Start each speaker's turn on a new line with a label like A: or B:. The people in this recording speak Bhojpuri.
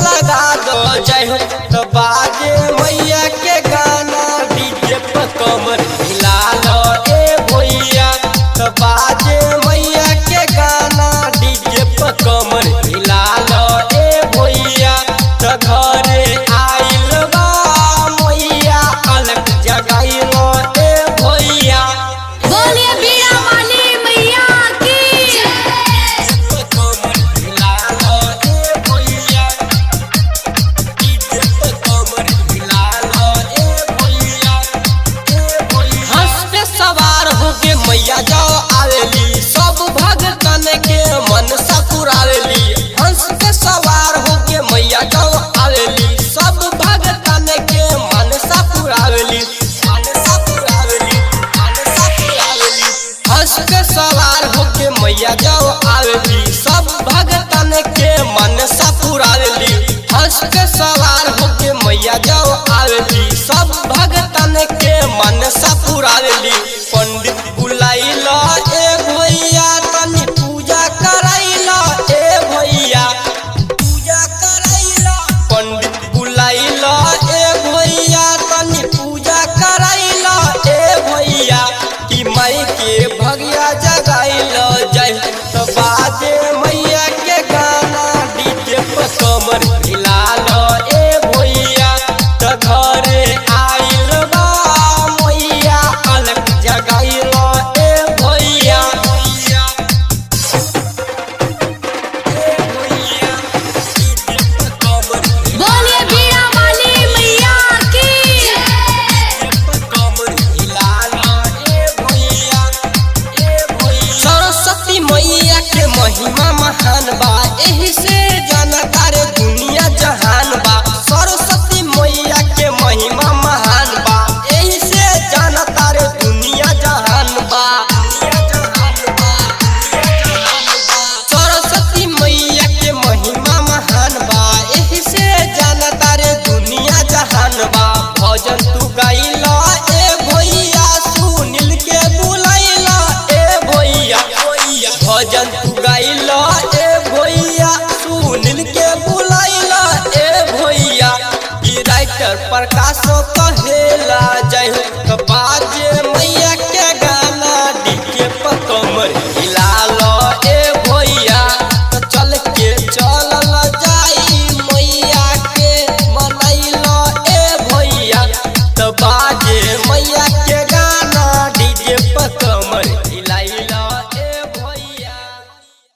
A: लगा दो जय हो तो बाजे मैया के गाना डीजे पर कमर हिला लो ए भैया तो बाजे मैया के गाना डीजे पर कमर हिला लो ए भैया तो घरे आइल बा मैया अलग जगाइलो ए भैया।
B: बोलिए बीड़ा वाली मैया की
A: हंस पे सवार होके मैया जाओ आवेली सब भगतन के मन सा पुरावेली। हंस पे सवार होके मैया जाओ आवेली सब भगतन के मन सा पुरावेली। हंस पे सवार होके मैया जाओ आवेली सब भगतन के मन सा पुरावेली। हंस पे सवार होके मैया जाओ आवेली सब भगतन के मन सा पुरावेली। पंडित बुलाइला ए भैया तनी पूजा कराइला ए भैया पूजा कराइला। पंडित बुलाइला ए भैया तनी पूजा कराइला ए भैया कि माई के भगिया जगाइला जय तो बाजे मैया के गाना डीजे पर कमर हिला लो ए भैया तो घरे आइल बा मैया अलग जगाइलो ए भैया।
B: बोलिए बीड़ा वाली मैया की
A: सरस्वती मैया के महिमा महान बा एही से जानता रे दुनिया जहान बा। सरस्वती मैया के महिमा महान बा एही से जानता रे दुनिया जहान बा। सरस्वती मैया के महिमा महान बा एही से जानता रे दुनिया जहान बा। भजन तू गाइला ए भैया सुनील के बुलाइला ए भैया भजन तू गाइला ए भैया सुनील के बुलाइला ए भैया। राइटर प्रकाश